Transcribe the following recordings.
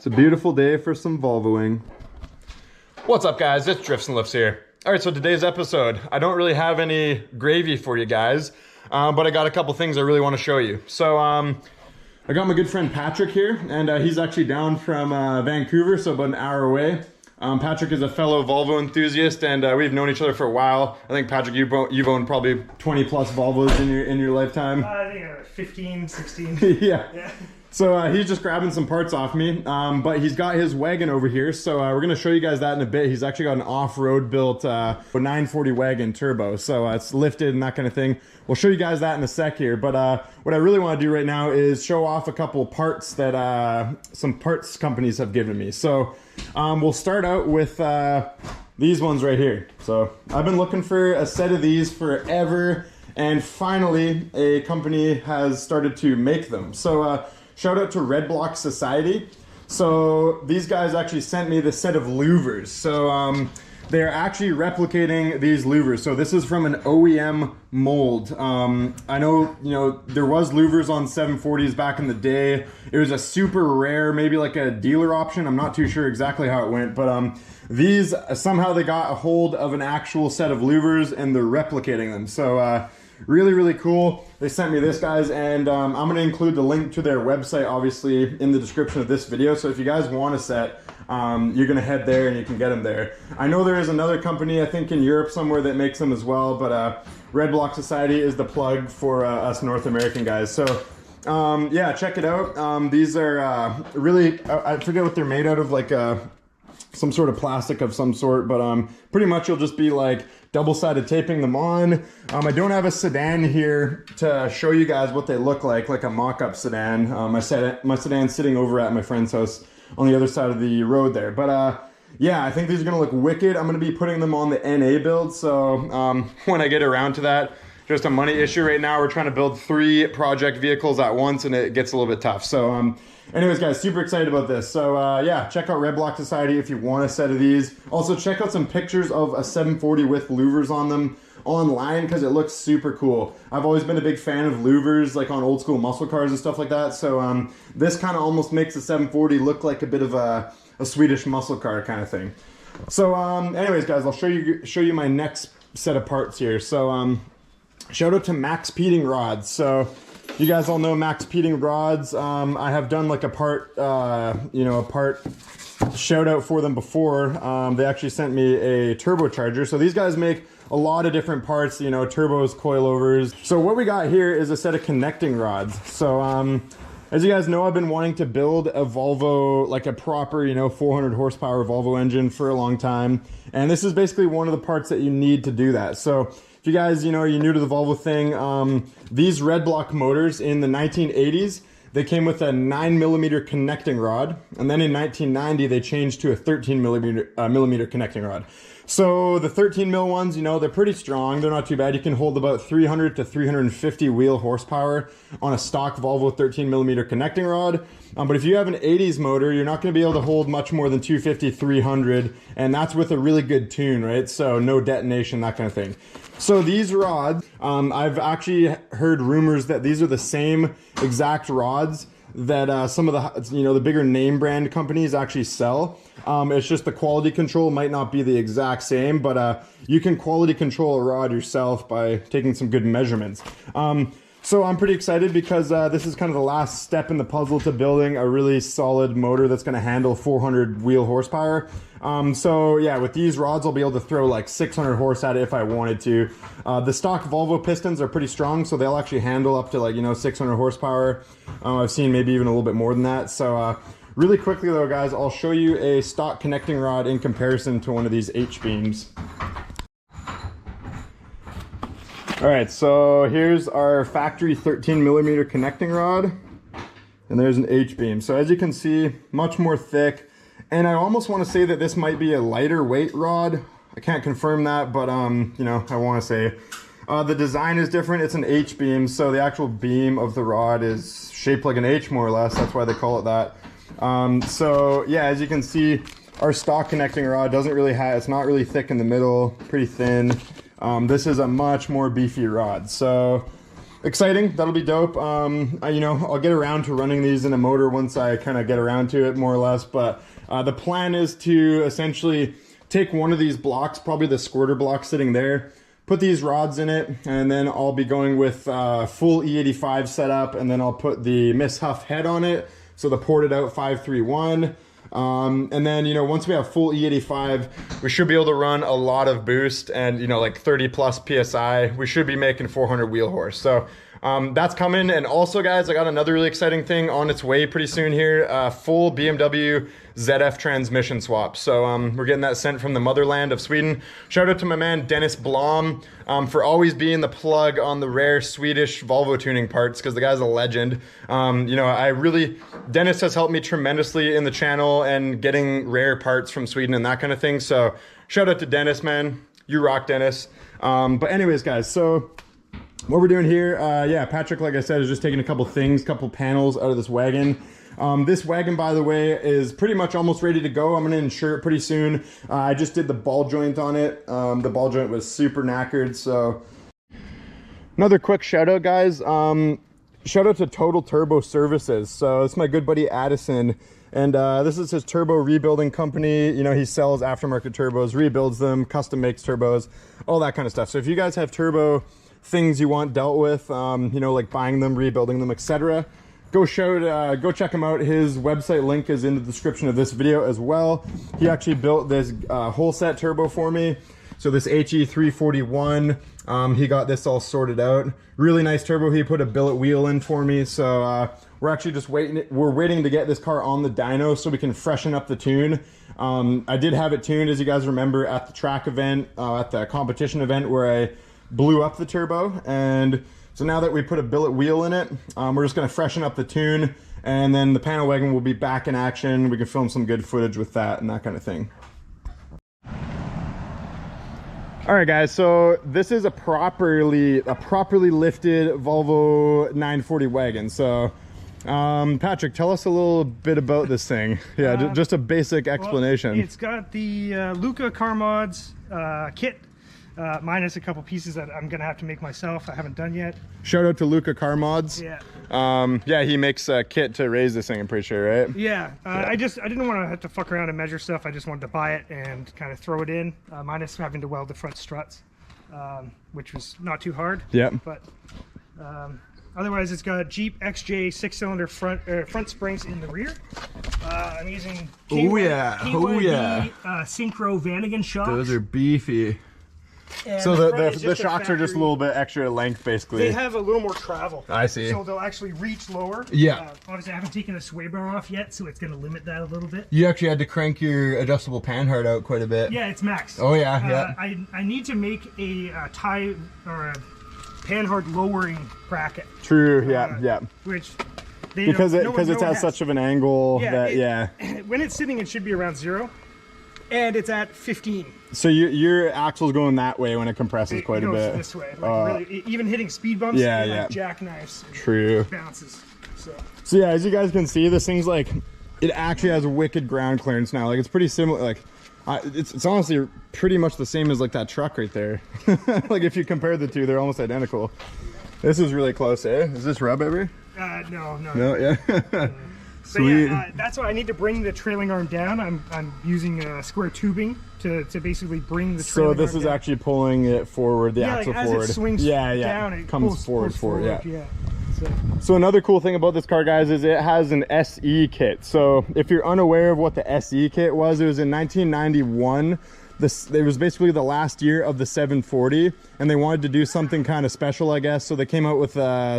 It's a beautiful day for some Volvoing. What's up, guys? It's Drifts and Lifts here. All right, so today's episode, I don't really have any gravy for you guys, but I got a couple things I really want to show you. So I got my good friend Patrick here, and he's actually down from Vancouver, so about an hour away. Patrick is a fellow Volvo enthusiast, and we've known each other for a while. I think, Patrick, you've owned probably 20 plus Volvos in your lifetime. I think 15, 16. Yeah. So he's just grabbing some parts off me, but he's got his wagon over here, so we're going to show you guys that in a bit. He's actually got an off-road built 940 wagon turbo, so it's lifted and that kind of thing. We'll show you guys that in a sec here, but what I really want to do right now is show off a couple parts that some parts companies have given me. So we'll start out with these ones right here. So I've been looking for a set of these forever, and finally a company has started to make them. So shout out to Red Block Society. So these guys actually sent me this set of louvers. So they're actually replicating these louvers. So this is from an OEM mold. I know, there was louvers on 740s back in the day. It was a super rare, maybe like a dealer option. I'm not too sure exactly how it went, but these, somehow they got a hold of an actual set of louvers and they're replicating them. So really, really cool. They sent me this, guys, and I'm going to include the link to their website, obviously, in the description of this video. So if you guys want a set, you're going to head there and you can get them there. I know there is another company, I think in Europe somewhere, that makes them as well, but Red Block Society is the plug for us North American guys. So yeah, check it out. These are really, I forget what they're made out of, like some sort of plastic of some sort, but pretty much you'll just be like double-sided taping them on. I don't have a sedan here to show you guys what they look like a mock-up sedan. My sedan's sitting over at my friend's house on the other side of the road there. But yeah, I think these are gonna look wicked. I'm gonna be putting them on the NA build, so when I get around to that, just a money issue right now. We're trying to build 3 project vehicles at once, and it gets a little bit tough. So anyways, guys, super excited about this. So yeah, check out Red Block Society if you want a set of these. Also, check out some pictures of a 740 with louvers on them online, because it looks super cool. I've always been a big fan of louvers, like on old school muscle cars and stuff like that. So this kind of almost makes the 740 look like a bit of a Swedish muscle car kind of thing. So anyways, guys, I'll show you my next set of parts here. So shout out to Max Peating Rods. So you guys all know Max Peating Rods. I have done like a part, a part shout out for them before. They actually sent me a turbocharger. So these guys make a lot of different parts, turbos, coilovers. So what we got here is a set of connecting rods. So as you guys know, I've been wanting to build a Volvo, like a proper, 400 horsepower Volvo engine for a long time. And this is basically one of the parts that you need to do that. So if you guys, you're new to the Volvo thing, these Red Block motors in the 1980s, they came with a 9mm connecting rod. And then in 1990, they changed to a 13mm connecting rod. So the 13mm ones, they're pretty strong. They're not too bad. You can hold about 300 to 350 wheel horsepower on a stock Volvo 13mm connecting rod. But if you have an 80s motor, you're not going to be able to hold much more than 250, 300. And that's with a really good tune, right? So no detonation, that kind of thing. So these rods, I've actually heard rumors that these are the same exact rods that some of the the bigger name brand companies actually sell. It's just the quality control might not be the exact same, but you can quality control a rod yourself by taking some good measurements. So I'm pretty excited because this is kind of the last step in the puzzle to building a really solid motor that's going to handle 400 wheel horsepower. So yeah, with these rods, I'll be able to throw like 600 horse at it if I wanted to. The stock Volvo pistons are pretty strong, so they'll actually handle up to like, 600 horsepower. I've seen maybe even a little bit more than that. So really quickly though, guys, I'll show you a stock connecting rod in comparison to one of these H-beams. All right, so here's our factory 13mm connecting rod, and there's an H-beam. So as you can see, much more thick. And I almost want to say that this might be a lighter weight rod. I can't confirm that, but I want to say. The design is different. It's an H-beam, so the actual beam of the rod is shaped like an H, more or less. That's why they call it that. So yeah, as you can see, our stock connecting rod doesn't really have, it's not really thick in the middle, pretty thin. This is a much more beefy rod. So exciting. That'll be dope. You know, I'll get around to running these in a motor once I kind of get around to it more or less. But the plan is to essentially take one of these blocks, probably the squirter block sitting there, put these rods in it, and then I'll be going with full E85 setup, and then I'll put the Miss Huff head on it, so the ported out 531. And then, you know, once we have full E85, we should be able to run a lot of boost and, you know, like 30 plus PSI. We should be making 400 wheel horse. So that's coming. And also, guys, I got another really exciting thing on its way pretty soon here. Full BMW ZF transmission swap. So we're getting that sent from the motherland of Sweden. Shout out to my man Dennis Blom for always being the plug on the rare Swedish Volvo tuning parts, because the guy's a legend. You know, Dennis has helped me tremendously in the channel and getting rare parts from Sweden and that kind of thing. So shout out to Dennis, man. You rock, Dennis. But anyways, guys, so what we're doing here, yeah, Patrick, like I said, is just taking a couple panels out of this wagon. This wagon, by the way, is pretty much almost ready to go. I'm going to insure it pretty soon. I just did the ball joint on it. The ball joint was super knackered, so. Another quick shout out, guys. Shout out to Total Turbo Services. So it's my good buddy Addison, and this is his turbo rebuilding company. You know, he sells aftermarket turbos, rebuilds them, custom makes turbos, all that kind of stuff. So if you guys have turbo things you want dealt with, you know, like buying them, rebuilding them, etc., go check him out. His website link is in the description of this video as well. He actually built this whole set turbo for me. So this HE341, he got this all sorted out. Really nice turbo. He put a billet wheel in for me. So we're actually just waiting to get this car on the dyno so we can freshen up the tune. I did have it tuned, as you guys remember, at the track event, at the competition event where I blew up the turbo. And so now that we put a billet wheel in it, we're just going to freshen up the tune, and then the panel wagon will be back in action. We can film some good footage with that and that kind of thing. All right, guys, so this is a properly lifted Volvo 940 wagon. So Patrick, tell us a little bit about this thing. Yeah, just a basic explanation. Well, it's got the Luca Car Mods kit, minus a couple pieces that I'm gonna have to make myself. I haven't done yet. Shout out to Luca Car Mods. Yeah. Yeah, he makes a kit to raise this thing, I'm pretty sure, right? Yeah. I didn't want to have to fuck around and measure stuff. I just wanted to buy it and kind of throw it in, minus having to weld the front struts, which was not too hard. Yeah. But otherwise, it's got Jeep XJ 6-cylinder front springs in the rear. I'm using KYD Synchro Vanagon shocks. Those are beefy. And so the shocks factory, are just a little bit extra length, basically. They have a little more travel. I see. So they'll actually reach lower. Yeah. Obviously, I haven't taken the sway bar off yet, so it's going to limit that a little bit. You actually had to crank your adjustable panhard out quite a bit. Yeah, it's max. Oh yeah, yeah. I need to make a tie or a panhard lowering bracket. True. Yeah, yeah. Which because it has such of an angle that when it's sitting, it should be around 0, and it's at 15. So your axle's going that way when it compresses quite a bit. This way, like really, even hitting speed bumps. Yeah. Jackknives. True. Bounces. So yeah, as you guys can see, this thing's like, it actually has wicked ground clearance now. Like it's pretty similar. Like it's honestly pretty much the same as like that truck right there. Like if you compare the two, they're almost identical. This is really close, eh? Is this rub ever? No, yeah. Sweet. Yeah, that's why I need to bring the trailing arm down. I'm using square tubing to basically bring the trailing arm down. So this is actually pulling it forward, the axle forward. As it swings down, it comes forward. Yeah. So another cool thing about this car, guys, is it has an SE kit. So if you're unaware of what the SE kit was, it was in 1991. It was basically the last year of the 740, and they wanted to do something kind of special, I guess. So they came out with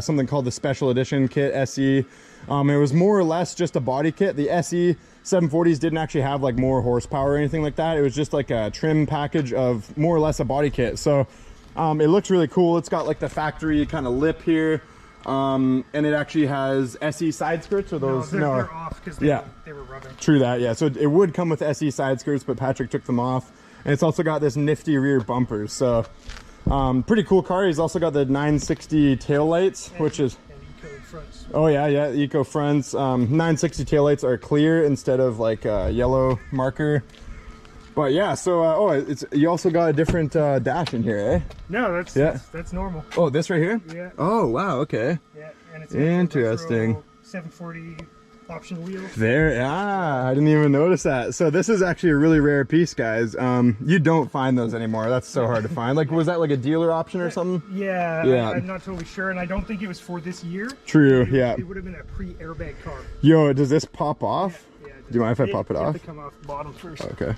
something called the Special Edition Kit SE. It was more or less just a body kit. The SE 740s didn't actually have like more horsepower or anything like that. It was just like a trim package of more or less a body kit. So it looks really cool. It's got like the factory kind of lip here. And it actually has SE side skirts, or those? No, they're off because they were rubbing. True that, yeah. So it would come with SE side skirts, but Patrick took them off. And it's also got this nifty rear bumpers. So pretty cool car. He's also got the 960 taillights, which is... And eco fronts. Oh yeah, eco fronts. 960 taillights are clear instead of like a yellow marker. But yeah, so oh, it's you also got a different dash in here, eh? No, that's normal. Oh, this right here? Yeah. Oh wow, okay. Yeah, and it's interesting. 740 option wheel. There, I didn't even notice that. So this is actually a really rare piece, guys. You don't find those anymore. That's so hard to find. Like, was that like a dealer option or something? Yeah, yeah. I'm not totally sure, and I don't think it was for this year. True, yeah. It would have been a pre-airbag car. Yo, does this pop off? Yeah, do you mind if I pop it off? To come off the bottom first. Okay.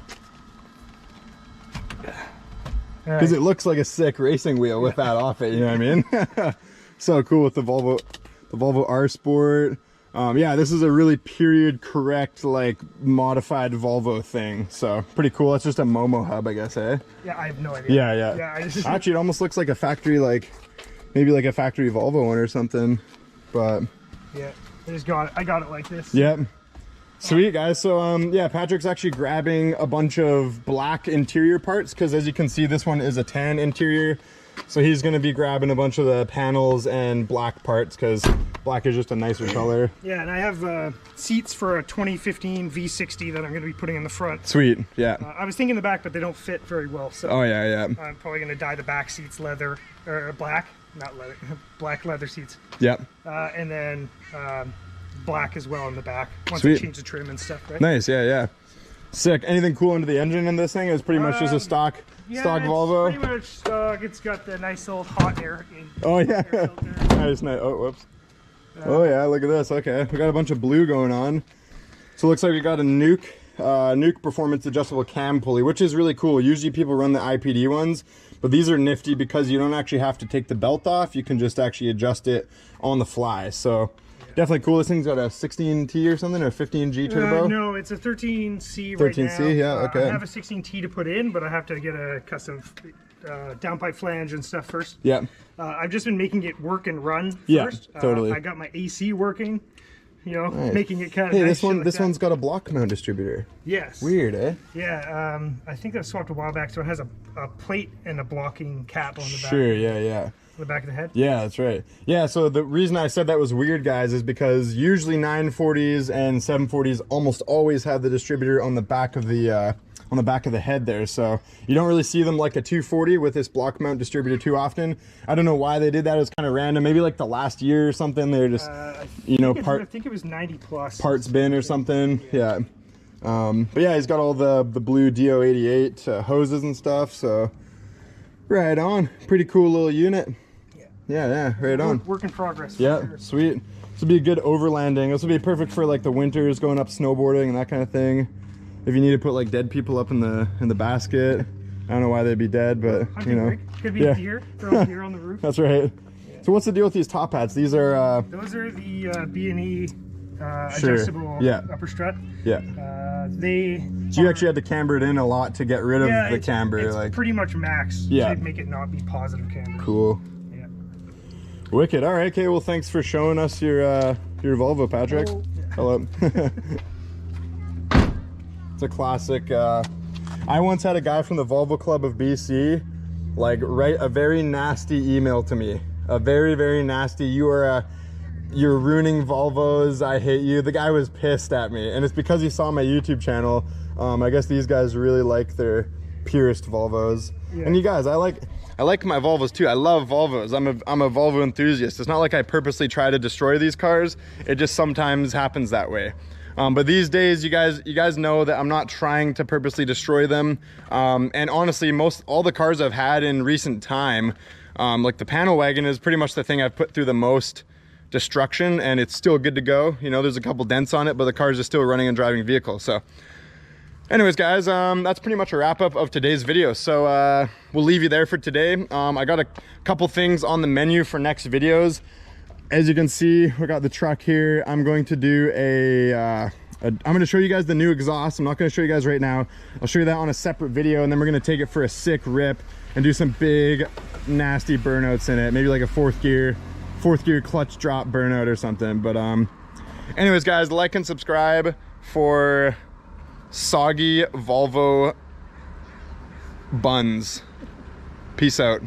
Because it looks like a sick racing wheel with that off it, you know what I mean? So cool with the Volvo R Sport. Yeah, this is a really period correct, like modified Volvo thing. So pretty cool. It's just a Momo hub, I guess, eh? Yeah, I have no idea. Yeah. Actually, it almost looks like a factory, like maybe like a factory Volvo one or something. But yeah, I got it like this. Yep. Sweet, guys. So yeah, Patrick's actually grabbing a bunch of black interior parts because as you can see, this one is a tan interior. So he's going to be grabbing a bunch of the panels and black parts because black is just a nicer color. Yeah, and I have seats for a 2015 V60 that I'm going to be putting in the front. Sweet, yeah. I was thinking the back, but they don't fit very well. So oh yeah. I'm probably going to dye the back seats leather or black, not leather, black leather seats. Yep. And then black as well in the back once Sweet. I change the trim and stuff, right? Nice, yeah. Sick. Anything cool into the engine in this thing? It's pretty much just a stock Volvo. Pretty much stock. It's got the nice old hot air. Oh yeah. nice. Oh, whoops. Oh yeah, look at this. Okay, we got a bunch of blue going on. So it looks like we got a Nuke performance adjustable cam pulley, which is really cool. Usually people run the IPD ones, but these are nifty because you don't actually have to take the belt off. You can just actually adjust it on the fly. So definitely cool. This thing's got a 16T or something, or a 15G turbo? No, it's a 13C 13C, right now. yeah, okay. I have a 16T to put in, but I have to get a custom downpipe flange and stuff first. Yeah. I've just been making it work and run first. Yeah, totally. I got my AC working, you know, nice. making it kind of hey, nice. this one's got a block mount distributor. Yes. Weird, eh? Yeah, I think that was swapped a while back, so it has a plate and a blocking cap on the back. Sure, yeah. The back of the head? Yeah, that's right. Yeah, so the reason I said that was weird, guys, is because usually 940s and 740s almost always have the distributor on the back of the head there. So you don't really see them like a 240 with this block mount distributor too often. I don't know why they did that. It was kind of random. Maybe like the last year or something. They're just, I think it was 90 plus. Parts bin or something. Yeah. But yeah, he's got all the blue DO88 hoses and stuff. So right on. Pretty cool little unit. Yeah, right on. Work in progress. Yeah, sure. sweet. This would be a good overlanding. This would be perfect for like the winters, going up snowboarding and that kind of thing. If you need to put like dead people up in the basket. I don't know why they'd be dead, but you know. Could be deer. Throw a deer on the roof. That's right. Yeah. So what's the deal with these top hats? These are those are the B&E adjustable upper strut. Yeah. So you actually had to camber it in a lot to get rid of the camber. It's like pretty much max. To make it not be positive camber. Cool. Yeah. Wicked. All right. Okay. Well, thanks for showing us your Volvo, Patrick. Oh, yeah. Hello. It's a classic. I once had a guy from the Volvo Club of BC like write a very nasty email to me. A very, very nasty. You're ruining Volvos. I hate you. The guy was pissed at me, and it's because he saw my YouTube channel. I guess these guys really like their purest Volvos. Yeah. And you guys, I like my Volvos too. I love Volvos. I'm a Volvo enthusiast. It's not like I purposely try to destroy these cars. It just sometimes happens that way. But these days, you guys know that I'm not trying to purposely destroy them. And honestly, all the cars I've had in recent time, like the panel wagon is pretty much the thing I've put through the most destruction, and it's still good to go. You know, there's a couple dents on it, but the cars are still running and driving vehicles. So anyways, guys, that's pretty much a wrap up of today's video. So we'll leave you there for today. I got a couple things on the menu for next videos. As you can see, we got the truck here. I'm going to do I'm going to show you guys the new exhaust. I'm not going to show you guys right now. I'll show you that on a separate video, and then we're going to take it for a sick rip and do some big nasty burnouts in it. Maybe like a fourth gear clutch drop burnout or something. But anyways, guys, like and subscribe for soggy Volvo buns. Peace out.